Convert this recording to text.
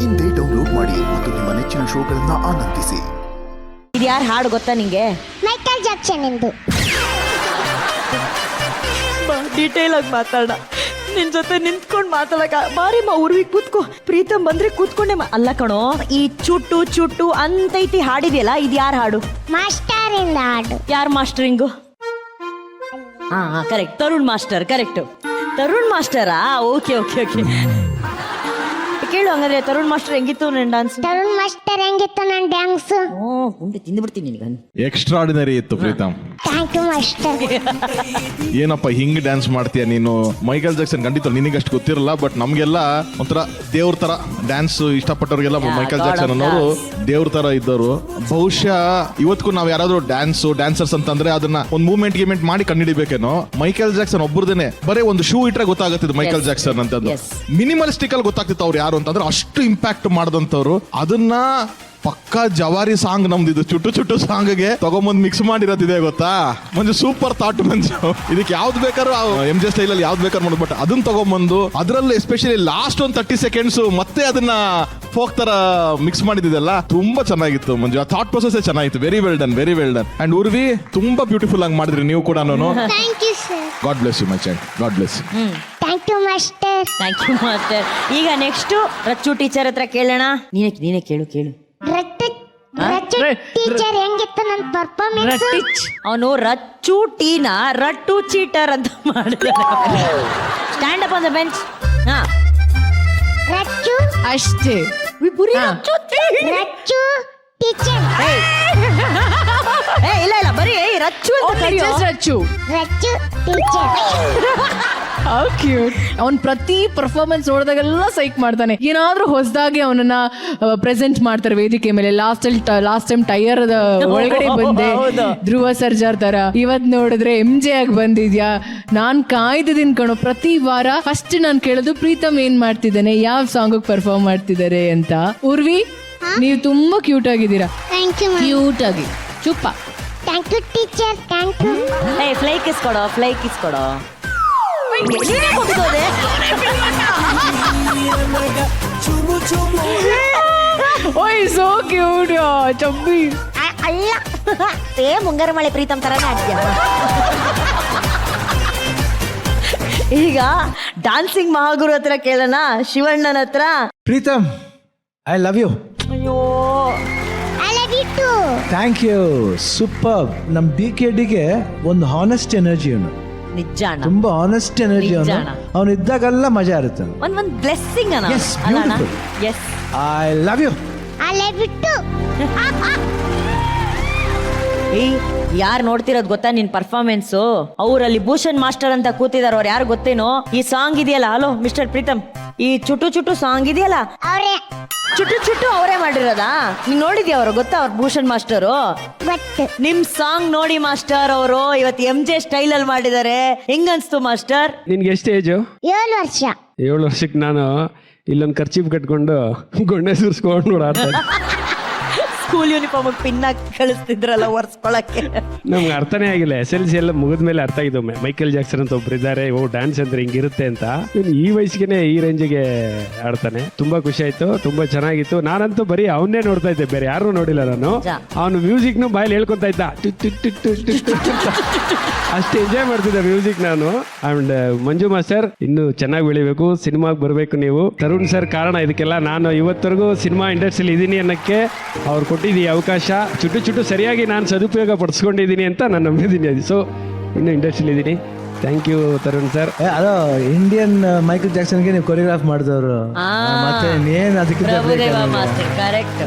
ಇಂದೇ ಡೌನ್ಲೋಡ್ ಮಾಡಿ ಮತ್ತು ನಿಮ್ಮ ನೆಚ್ಚಿನ ಶೋಗಳನ್ನ ಆನಂದಿಸಿ. ಇದು ಯಾರು ಹಾಡು ಗೊತ್ತಾ ನಿಂಗೆ? ಮೈಕಲ್ ಜಾಕ್ಸನ್ ಎಂದು. ಡೀಟೇಲ್ ಆಗಿ ಮಾತಾಡ. ನಿನ್ ಜೊತೆ ನಿಂತ್ಕೊಂಡು ಮಾತಾಡಕ ಬಾರಿಮ್ಮ ಊರ್ವಿ ಕೂತ್ಕೋ. ಪ್ರೀತಮ್ ಬಂದ್ರೆ ಕೂತ್ಕೊಂಡೆ ಅಲ್ಲ ಕಣೋ. ಈ ಚುಟ್ಟು ಚುಟ್ಟು ಅಂತೈತಿ ಹಾಡಿದೆಯಲ್ಲ, ಇದು ಯಾರು ಹಾಡು? ಮಾಸ್ಟರ್ ಇಂದ ಹಾಡು. ಯಾರು ಮಾಸ್ಟರಿಂಗು? ಹಾ correct, Tarun master. Correct, Tarun ಮಾಸ್ಟರಾ? Okay okay okay. ಕೇಳು ಹಂಗಾದ್ರೆ, ತರುಣ್ ಮಾಸ್ಟರ್ ಹೆಂಗಿತ್ತು ನನ್ನ ಡ್ಯಾನ್ಸ್? ತರುಣ್ ಮಾಸ್ಟರ್ ಹೆಂಗಿತ್ತು ನನ್ನ ಡ್ಯಾನ್ಸ್? ಉಂಡೆ ತಿಂದ್ಬಿಡ್ತೀನಿ ನಿನಗೆ. ಎಕ್ಸ್ಟ್ರಾರ್ಡಿನರಿ ಇತ್ತು ಪ್ರೀತಮ್. Thank you master. ಏನಪ್ಪ ಹಿಂಗ್ ಡ್ಯಾನ್ಸ್ ಮಾಡ್ತೀಯ ನೀನು? ಮೈಕಲ್ ಜಾಕ್ಸನ್ ಖಂಡಿತ ನಿನಗಷ್ಟು ಗೊತ್ತಿರಲ್ಲ, ಬಟ್ ನಮ್ಗೆಲ್ಲ ಒಂಥರ ದೇವ್ರ ತರ ಡ್ಯಾನ್ಸ್ ಇಷ್ಟಪಟ್ಟವ್ರಿಗೆಲ್ಲ ಮೈಕಲ್ ಜಾಕ್ಸನ್ ಅನ್ನೋರು ದೇವ್ರ ತರ ಇದ್ದವರು. ಬಹುಶಃ ಇವತ್ತಿಗೂ ನಾವ್ ಯಾರಾದ್ರೂ ಡ್ಯಾನ್ಸರ್ಸ್ ಅಂತಂದ್ರೆ ಅದನ್ನ ಒಂದು ಮೂವ್ಮೆಂಟ್ ಗಿಮೆಂಟ್ ಮಾಡಿ ಕಂಡಿಡಿಬೇಕೇನೋ. ಮೈಕಲ್ ಜಾಕ್ಸನ್ ಒಬ್ಬರದೇನೆ ಬರೀ ಒಂದು ಶೂ ಇಟ್ರೆ ಗೊತ್ತಾಗತ್ತಿದ್ದು ಮೈಕಲ್ ಜಾಕ್ಸನ್ ಅಂತದ್ದು. ಮಿನಿಮಲಿಸ್ಟಿಕ್ ಅಲ್ಲಿ ಗೊತ್ತಾಗ್ತಿತ್ತು ಅವ್ರು ಯಾರು ಅಂತಂದ್ರೆ, ಅಷ್ಟು ಇಂಪ್ಯಾಕ್ಟ್ ಮಾಡಿದಂತವ್ರು. ಅದನ್ನ ಪಕ್ಕಾ ಜವಾರಿ ಸಾಂಗ್ ನಮ್ದು ಚುಟ್ಟು ಚುಟ್ಟು ಸಾಂಗ್ಗೆ ತಗೊಂಬಂದ್ ಮಿಕ್ಸ್ ಮಾಡಿರೋದಿದೆ ಗೊತ್ತಾ ಮಂಜು. ಸೂಪರ್ ಥಾಟ್ ಮಂಜು. ಇದಕ್ಕೆ ಯಾವ್ದು ಬೇಕಾದ್ರೂ MJ ಸ್ಟೈಲ್ ಅಲ್ಲಿ ಯಾವ್ದು ಬೇಕಾದ್ರೂ ಮಾಡ್ಬಿಟ್ಟು ಅದನ್ನ ತಗೊಂಬಂದು ಅದರಲ್ಲಿ ಎಸ್ಪೆಷಲಿ ಲಾಸ್ಟ್ ಒಂದು 30 ಸೆಕೆಂಡ್ಸ್ ಮತ್ತೆ ಅದನ್ನ ಫೋಕ್ ತರ ಮಿಕ್ಸ್ ಮಾಡಿದಿದೆಲ್ಲ ತುಂಬಾ ಚೆನ್ನಾಗಿತ್ತು ಮಂಜು. ಆ ಥಾಟ್ ಪ್ರೊಸೆಸ್ ಚೆನ್ನಾಗಿತ್ತು. Very well done, very well done. And Urvi ತುಂಬಾ ಬ್ಯೂಟಿಫುಲ್ ಆಗಿ ಮಾಡಿದ್ರಿ ನೀವು ಕೂಡ. Thank you sir. God bless you my child, God bless you. Thank you master. Thank you master. ಈಗ ನೆಕ್ಸ್ಟ್ ರಚ್ಚು ಟೀಚರ್ ಹತ್ರ ಕೇಳೋಣ. ನೀನೇ ಕೇಳು. ರಚ್ಚು ಟೀಚರ್ ಹೆಂಗಿತ್ತು ನನ್ನ ಪರ್ಫಾರ್ಮೆನ್ಸ್? ಅವನು ರಚ್ಚು ಟೀನ ರಟ್ಟು ಚೀಟರ್ ಅಂತ ಮಾಡಿದಾನೆ. Stand up on the bench. ಹಾ, ರಚ್ಚು ಅಷ್ಟೇ. ರಚ್ಚು ಟೀಚರ್. ಇಲ್ಲ ಬರೀ ರಚ್ಚು ಅಂತ ಕರೆಯೋ. Rachchu Rachchu teacher. How cute. ಅವ್ನ್ ಪ್ರತಿ ಪರ್ಫಾರ್ಮೆನ್ಸ್ ನೋಡಿದಾಗೆಲ್ಲ ಸೈಕ್ ಮಾಡ್ತಾನೆ. ಏನಾದ್ರೂ ಹೊಸದಾಗಿ ಅವನನ್ನ ಪ್ರೆಸೆಂಟ್ ಮಾಡ್ತಾರೆ ವೇದಿಕೆ ಮೇಲೆ. ಲಾಸ್ಟ್ ಟೈಮ್ ಟೈರ್ ಒಳಗಡೆ ಬಂದೆ ಧ್ರುವ ಸರ್ಜಾರ್ ತರ. ಇವತ್ ನೋಡಿದ್ರೆ MJ ಆಗಿ ಬಂದಿದ್ಯಾ. ನಾನ್ ಕಾಯ್ದಿದ್ದೀನಿ ಕಣೋ. ಪ್ರತಿ ವಾರ ಫಸ್ಟ್ ನಾನ್ ಕೇಳೋದು ಪ್ರೀತಮ್ ಏನ್ ಮಾಡ್ತಿದ್ದಾನೆ, ಯಾವ ಸಾಂಗ್ ಪರ್ಫಾರ್ಮ್ ಮಾಡ್ತಿದ್ದಾರೆ ಅಂತ. ಉರ್ವಿ, ನೀವು ತುಂಬಾ ಕ್ಯೂಟ್ ಆಗಿದ್ದೀರಾ. Thank you. ಕ್ಯೂಟ್ ಆಗಿ ಚುಪ್ಪ. Thank you teacher. Thank you. Fly kiss ಕೊಡೋ. ನೀನೇ ಹೋಗಿದ್ದೋದೆ. ಓಯ್ ಸೋ ಕ್ಯೂಟ್ ಚಬ್ಬಿ. ಅಲ್ಲ, ಮುಂಗಾರ ಮಳೆ ಪ್ರೀತಮ್ ತರಾನೇ ಆಗ್ತೀಯ. ಈಗ ಡಾನ್ಸಿಂಗ್ ಮಹಾಗುರು ಹತ್ರ ಕೇಳೋಣ, ಶಿವಣ್ಣನ ಹತ್ರ. Preetam, I love you. ಅಯ್ಯೋ, I love you too. Thank you. Super. ನಮ್ DKDಗೆ ಒಂದು ಹಾನೆಸ್ಟ್ ಎನರ್ಜಿ ಅವನು. ನಿಜ ಅಣ್ಣ, ತುಂಬಾ ಹಾನೆಸ್ಟ್ ಎನರ್ಜಿ ಅವನು. ಅವನು ಇದ್ದಾಗೆಲ್ಲ ಮಜಾ ಇರುತ್ತೆ. ಒಂದ್ ಬ್ಲೆಸ್ಸಿಂಗ್ ಅಣ್ಣ. Yes, beautiful. Yes, I love you. I love you too. ಯಾರು ನೋಡ್ತಿರೋದು ಗೊತ್ತಾ ನಿನ್ ಪರ್ಫಾರ್ಮೆನ್ಸ್? ಅವ್ರಲ್ಲಿ ಭೂಷಣ್ ಮಾಸ್ಟರ್ ಅಂತ ಕೂತಿದಾರ. ಅವ್ರು ಯಾರು ಗೊತ್ತೇನೋ? ಈ ಸಾಂಗ್ ಇದೆಯಲ್ಲ, ಹಲೋ ಮಿಸ್ಟರ್ ಪ್ರೀತಮ್, ಈ ಚುಟು ಚುಟು ಸಾಂಗ್ ಇದೆಯಲ್ಲ, ಅವರೇ ಚುಟು ಅವರೇ ಮಾಡಿರೋದಾ? ನೀನ್ ನೋಡಿದ್ಯಾ? ಅವ್ರು ಗೊತ್ತಾ? ಅವ್ರು ಭೂಷಣ್ ಮಾಸ್ಟರು. ಗೊತ್ತು. ನಿಮ್ ಸಾಂಗ್ ನೋಡಿ ಮಾಸ್ಟರ್ ಅವರು ಇವತ್ತು MJ ಸ್ಟೈಲ್ ಅಲ್ಲಿ ಮಾಡಿದ್ದಾರೆ. ಹೆಂಗನ್ಸ್ತು ಮಾಸ್ಟರ್? ನಿನ್ಗೆ ಎಷ್ಟು ಏಜು? 7 ವರ್ಷ. 7 ವರ್ಷಕ್ಕೆ ನಾನು ಇಲ್ಲೊಂದು ಖರ್ಚೀಪ್ ಕಟ್ಕೊಂಡು ಗೊಣ್ಣೆ ಸುರಿಸ್ಕೊಂಡು ಓಡಾಡ್ತಾ ಇದ್ದೆ. ಸ್ಕೂಲ್ ಯೂನಿಫಾರ್ಮ್ ಪಿನ್ ಹಾಕಿ ಕಳಿಸ್ತಿದ್ರಲ್ಲ ಒರ್ಸ್ಕೊಳಕ್ಕೆ. ನಮ್ಗೆ ಅರ್ಥನೇ ಆಗಿಲ್ಲ. SLC ಎಲ್ಲ ಮುಗಿದ್ಮೇಲೆ ಅರ್ಥ ಆಗಿದ್ದು ಮೈಕಲ್ ಜಾಕ್ಸನ್ ಅಂತ ಒಬ್ರು ಇದ್ದಾರೆ, ಡ್ಯಾನ್ಸ್ ಅಂದ್ರೆ ಹಿಂಗಿರುತ್ತೆ ಅಂತ. ಈ ವಯಸ್ಸಿಗೆ ಈ ರೇಂಜಿಗೆ ಆಡ್ತಾನೆ. ತುಂಬಾ ಖುಷಿ ಆಯ್ತು, ತುಂಬಾ ಚೆನ್ನಾಗಿತ್ತು. ನಾನಂತೂ ಬರೀ ಅವನ್ನೇ ನೋಡ್ತಾ ಇದ್ದೆ, ಬೇರೆ ಯಾರು ನೋಡಿಲ್ಲ ನಾನು. ಅವನು ಮ್ಯೂಸಿಕ್ನು ಬಾಯಲ್ಲಿ ಹೇಳ್ಕೊಂತ ಇದ್ದ, ಅಷ್ಟು ಎಂಜಾಯ್ ಮಾಡ್ತಿದ್ದೆ ಮ್ಯೂಸಿಕ್ ನಾನು. ಅಂಡ್ ಮಂಜು ಮಾಸ್ಟರ್ ಇನ್ನು ಚೆನ್ನಾಗಿ ಬೆಳಿಬೇಕು, ಸಿನಿಮಾಗೆ ಬರಬೇಕು ನೀವು. ತರುಣ್ ಸರ್ ಕಾರಣ ಇದಕ್ಕೆಲ್ಲ. ನಾನು ಇವತ್ತರೆಗೂ ಸಿನಿಮಾ ಇಂಡಸ್ಟ್ರಿಯಲ್ಲಿ ಇದೀನಿ ಅನ್ನಕ್ಕೆ ಅವ್ರು ಕೊಟ್ಟಿದ್ದೀವಿ ಅವಕಾಶ. ಚುಟ್ಟು ಸರಿಯಾಗಿ ನಾನು ಸದುಪಯೋಗ ಪಡಿಸ್ಕೊಂಡಿದ್ದೀನಿ ಅಂತ ನಾನು ನಂಬಿದ್ದೀನಿ. ಸೊ ಇನ್ನು ಇಂಡಸ್ಟ್ರಿಯಲ್ಲಿ ಇದ್ದೀನಿ. Thank you Tarun sir. ಅದೋ ಇಂಡಿಯನ್ ಮೈಕಲ್ ಜಾಕ್ಸನ್ಗೆ ನೀವು ಕೊರಿಯೋಗ್ರಾಫ್ ಮಾಡಿದವರು. ಮತ್ತೆ ಏನ್ ಅದಕ್ಕೆ ಕರೆಕ್ಟ್.